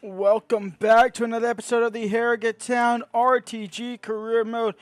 Welcome back to another episode of the Harrogate Town RTG Career Mode,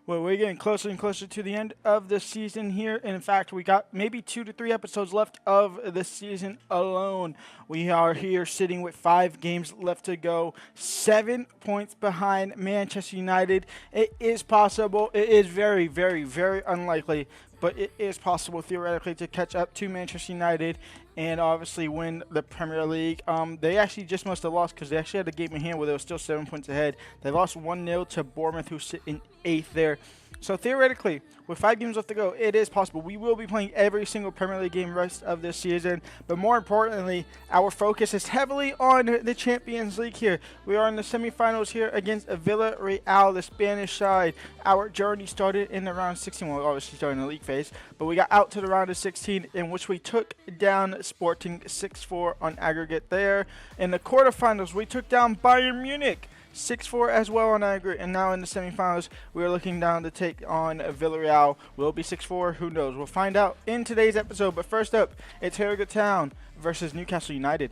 where we're getting closer and closer to the end of the season here. And in fact, we got maybe 2 to 3 episodes left of the season alone. We are here sitting with 5 games left to go, 7 points behind Manchester United. It is possible. It is very, very, very unlikely, but it is possible theoretically to catch up to Manchester United and obviously win the Premier League. They actually just must have lost because they actually had a game in hand where they were still 7 points ahead. They lost 1-0 to Bournemouth, who sit in 8th there. So theoretically, with 5 games left to go, it is possible. We will be playing every single Premier League game rest of this season. But more importantly, our focus is heavily on the Champions League here. We are in the semifinals here against Villareal, the Spanish side. Our journey started in the round 16. Well, obviously started in the league phase. But we got out to the round of 16, in which we took down Sporting 6-4 on aggregate there. In the quarterfinals, we took down Bayern Munich 6-4 as well on aggregate, and now in the semifinals, we are looking down to take on Villareal. Will it be 6-4? Who knows? We'll find out in today's episode. But first up, it's Harrogate Town versus Newcastle United.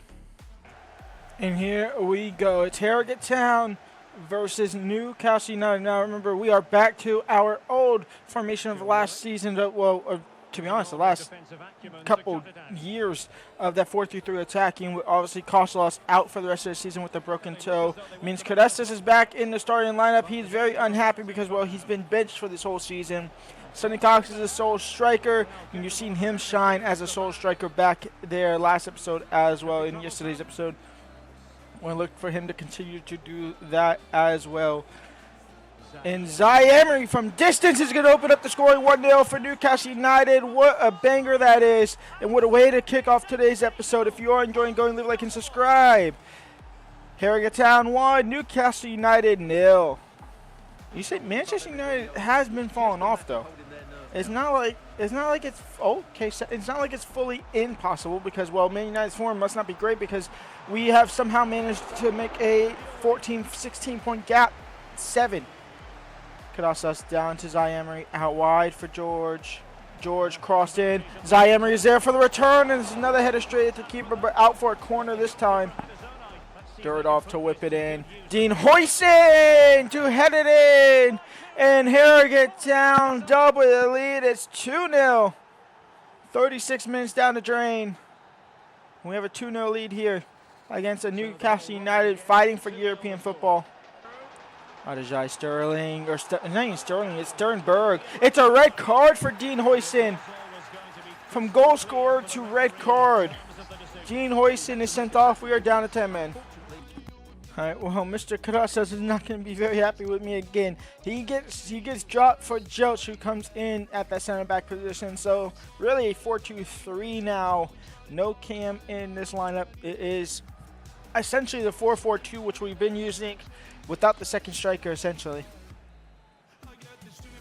And here we go. It's Harrogate Town versus Newcastle United. Now remember, we are back to our old formation of last season. To be honest, the last couple years of that 4-3-3 attacking would obviously cost us out for the rest of the season with a broken toe. It means Cadestas is back in the starting lineup. He's very unhappy because, well, he's been benched for this whole season. Sonny Cox is a sole striker, and you've seen him shine as a sole striker back there last episode as well, in yesterday's episode. We'll look for him to continue to do that as well. And Emery from distance is going to open up the scoring 1-0 for Newcastle United. What a banger that is. And what a way to kick off today's episode. If you are enjoying, go and leave a like and subscribe. Harrogate Town 1, Newcastle United 0. You say Manchester United has been falling off, though. It's not like it's okay. It's not like it's fully impossible because, well, Man United's form must not be great because we have somehow managed to make a 16 point gap 7. Cadastas down to Emery, out wide for George. George crossed in. Emery is there for the return, and there's another header straight at the keeper, but out for a corner this time. Dirt off to whip it in. Dean Huijsen to head it in, and Harrogate Town double the lead. It's 2-0. 36 minutes down the drain. We have a 2-0 lead here against a Newcastle United fighting for European football. Adajai Sterling, or not even Sterling, it's Sternberg. It's a red card for Dean Huijsen. From goal scorer to red card. Dean Huijsen is sent off. We are down to 10 men. All right, well, Mr. Cadastas is not going to be very happy with me again. He gets dropped for Jelch, who comes in at that center back position. So really a 4-2-3 now. No Cam in this lineup. It is essentially the 4-4-2, which we've been using without the second striker, essentially.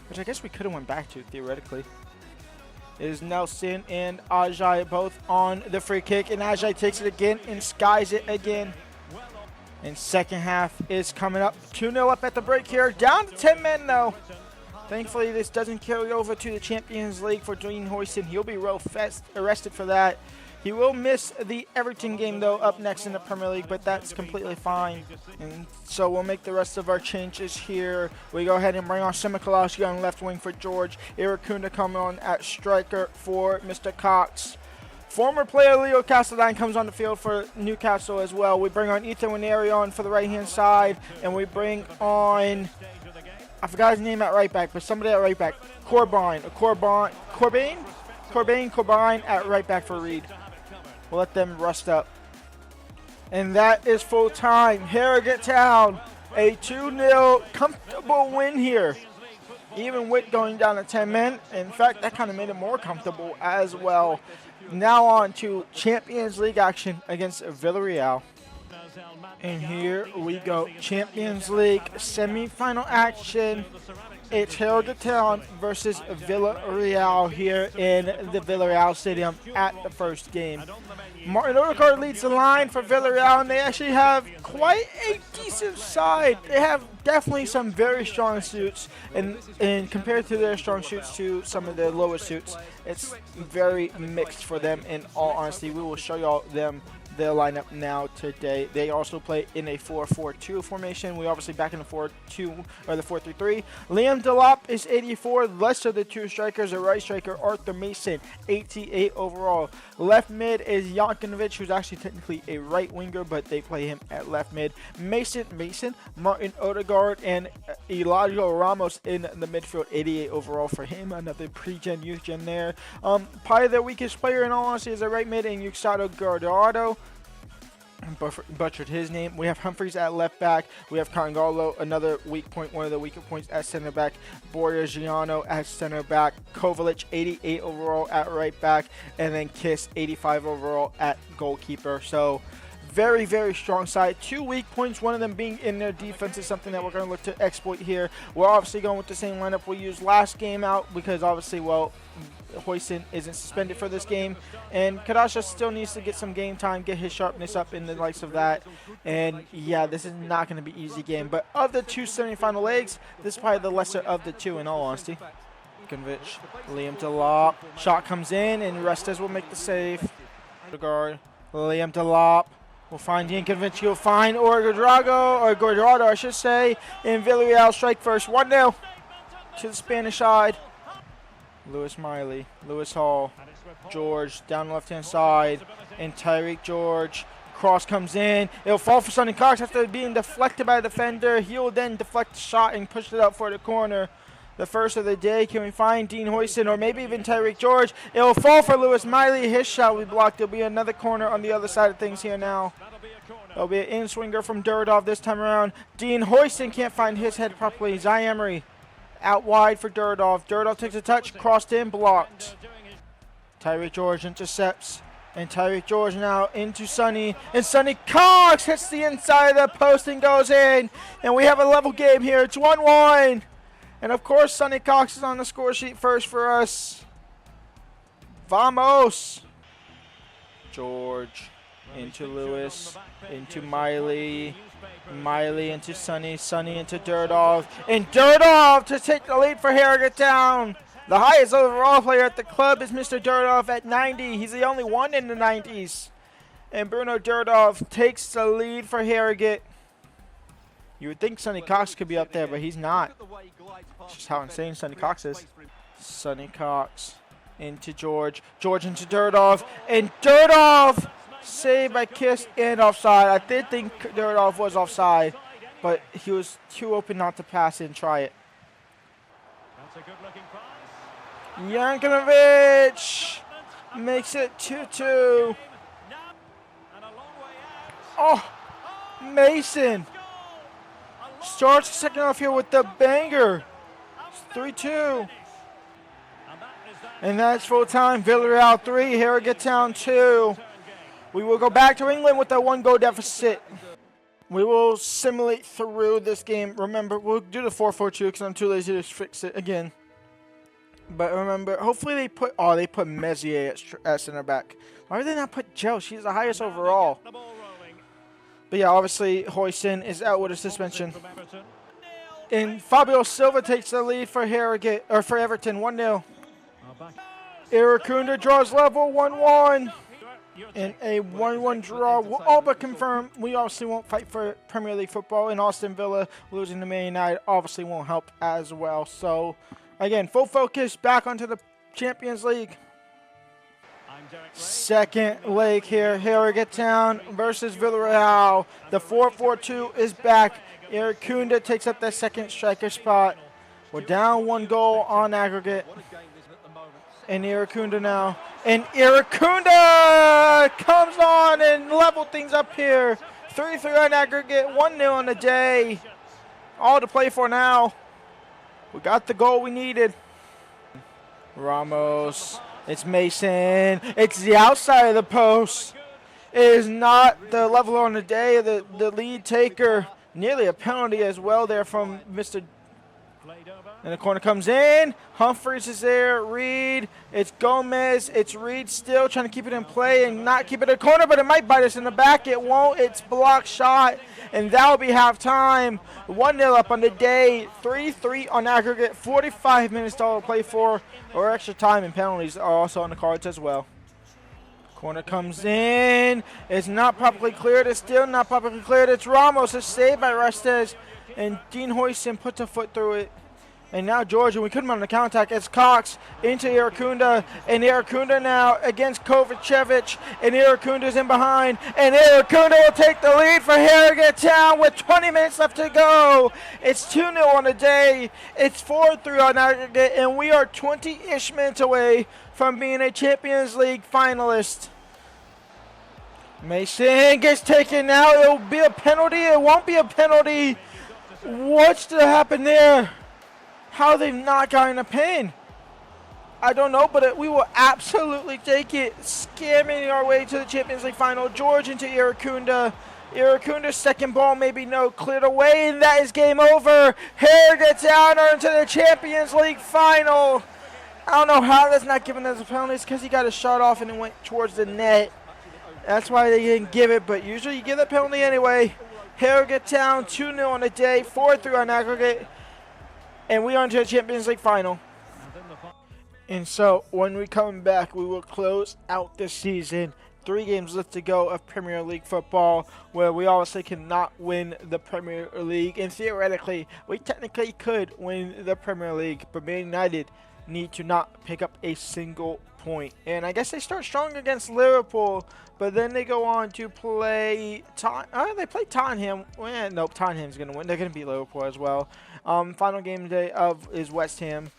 Which I guess we could have went back to, theoretically. It is Nelson and Ajay both on the free kick. And Ajay takes it again and skies it again. And second half is coming up. 2-0 up at the break here. Down to 10 men, though. Thankfully, this doesn't carry over to the Champions League for Dean Huijsen. He'll be arrested for that. He will miss the Everton game, though, up next in the Premier League, but that's completely fine. And so we'll make the rest of our changes here. We go ahead and bring on Semikalowski on left wing for George. Irakunda coming on at striker for Mr. Cox. Former player Leo Castelline comes on the field for Newcastle as well. We bring on Ethan Winery on for the right-hand side, and we bring on, I forgot his name at right back, but somebody at right back. Corbijn at right back for Reed. We'll let them rust up. And that is full time. Harrogate Town, a 2-0 comfortable win here. Even with going down to 10 men. In fact, that kind of made it more comfortable as well. Now on to Champions League action against Villareal. And here we go. Champions League semi-final action. It's Harrogate Town versus Villareal here in the Villareal Stadium at the first game. Martin Odegaard leads the line for Villareal, and they actually have quite a decent side. They have definitely some very strong suits, and compared to their strong suits to some of their lower suits, it's very mixed for them. In all honesty, we will show y'all them their lineup now today. They also play in a 4-4-2 formation. We obviously back in the 4-2 or the 4-3-3. Liam Delop is 84. Less of the two strikers. A right striker, Arthur Mason, 88 overall. Left mid is Jankovic, who's actually technically a right winger, but they play him at left mid. Mason, Martin Odegaard, and Elijah Ramos in the midfield, 88 overall for him. Another pre-gen, youth gen there. Probably their weakest player in all honesty is a right mid in Yuxado Guardado. Butchered his name. We have Humphreys at left back. We have Congolo, another weak point, one of the weaker points at center back. Borgiano at center back. Kovalich, 88 overall at right back. And then Kiss, 85 overall at goalkeeper. So very, very strong side. 2 weak points, one of them being in their defense is something that we're going to look to exploit here. We're obviously going with the same lineup we used last game out because obviously, well, Hoyson isn't suspended for this game, and Kadasha still needs to get some game time, get his sharpness up in the likes of that. And yeah, this is not going to be an easy game, but of the two semifinal legs, this is probably the lesser of the two in all honesty. Convic, Liam Delop, shot comes in, and Restes will make the save. Guard, Liam Delop will find Jankovic, he'll find Guardado, I should say, in Villareal. Strike first, 1-0 to the Spanish side. Lewis Miley, Lewis Hall, George down the left-hand side, and Tyreek George. Cross comes in. It'll fall for Sonny Cox after being deflected by the defender. He'll then deflect the shot and push it out for the corner. The first of the day. Can we find Dean Hoyson or maybe even Tyreek George? It'll fall for Lewis Miley. His shot will be blocked. There'll be another corner on the other side of things here now. There'll be an in-swinger from Duradov this time around. Dean Hoyson can't find his head properly. Zai Emery out wide for Duradov. Duradov takes a touch, crossed in, blocked. Tyreek George intercepts. And Tyreek George now into Sonny. And Sonny Cox hits the inside of the post and goes in. And we have a level game here. It's 1-1. And of course, Sonny Cox is on the score sheet first for us. Vamos. George into Lewis, into Miley. Miley into Sonny, Sonny into Duradov, and Duradov to take the lead for Harrogate Town. The highest overall player at the club is Mr. Duradov at 90. He's the only one in the 90s. And Bruno Duradov takes the lead for Harrogate. You would think Sonny Cox could be up there, but he's not. That's just how insane Sonny Cox is. Sonny Cox into George, George into Duradov, and Duradov saved by Kiss and offside. I did think Duradov was offside, but he was too open not to pass it and try it. Jankovic makes it 2-2. Oh, Mason starts the second half here with the banger. It's 3-2. And that's full time. Villareal 3, Harrogate Town 2. We will go back to England with a 1-goal deficit. We will simulate through this game. Remember, we'll do the 4-4-2 because I'm too lazy to fix it again. But remember, hopefully they put Mezier at center back. Why did they not put Joe? She's the highest overall. But yeah, obviously Hoyson is out with a suspension. And Fabio Silva takes the lead for Harrogate or for Everton, 1-0. Iracunda draws level, 1-1. In a 1-1 draw, we'll all but confirm we obviously won't fight for Premier League football. In Aston Villa losing to Man United obviously won't help as well. So again, full focus back onto the Champions League. Second leg here, Harrogate Town versus Villareal. The 4-4-2 is back. Iracunda takes up that second striker spot. We're down 1 goal on aggregate. And Iracunda now. And Iracunda comes on and level things up here. 3-3 on aggregate, 1-0 on the day. All to play for now. We got the goal we needed. Ramos. It's Mason. It's the outside of the post. It is not the level on the day. The lead taker. Nearly a penalty as well there from Mr. And the corner comes in. Humphreys is there. Reed. It's Gomez. It's Reed still trying to keep it in play and not keep it in the corner, but it might bite us in the back. It won't. It's blocked shot, and that will be halftime. 1-0 up on the day. 3-3 on aggregate. 45 minutes to play for, or extra time and penalties are also on the cards as well. Corner comes in. It's not properly cleared. It's still not properly cleared. It's Ramos. It's saved by Restes. And Dean Hoyson puts a foot through it. And now Georgia, we couldn't run on the counterattack. It's Cox into Iracunda. And Iracunda now against Kovacevic. And Irakunda's in behind. And Iracunda will take the lead for Harrogate Town with 20 minutes left to go. It's 2-0 on the day. It's 4-3 on aggregate. And we are 20-ish minutes away from being a Champions League finalist. Mason gets taken now. It'll be a penalty. It won't be a penalty. What's to happen there? How they've not gotten a pin, I don't know, but we will absolutely take it. Scamming our way to the Champions League final. George into Iracunda. Iracunda's second ball, maybe no, cleared away, and that is game over. Harrogate Town are into the Champions League final. I don't know how that's not given as a penalty. It's because he got a shot off and it went towards the net. That's why they didn't give it, but usually you give the penalty anyway. Harrogate Town 2-0 on the day, 4-3 on aggregate. And we are into the Champions League final. And so when we come back, we will close out the season. 3 games left to go of Premier League football, where we obviously cannot win the Premier League. And theoretically, we technically could win the Premier League, but Man United need to not pick up a single point. And I guess they start strong against Liverpool, but then they go on to play they play Tottenham. Well, nope, Tottenham's going to win. They're going to beat Liverpool as well. Final game day is West Ham,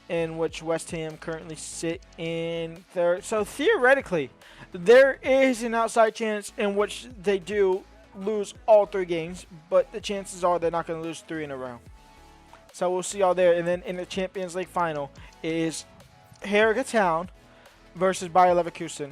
in which West Ham currently sit in third. So theoretically, there is an outside chance in which they do lose all 3 games, but the chances are they're not going to lose 3 in a row. So we'll see y'all there. And then in the Champions League final is Harrogate Town versus Bayer Leverkusen.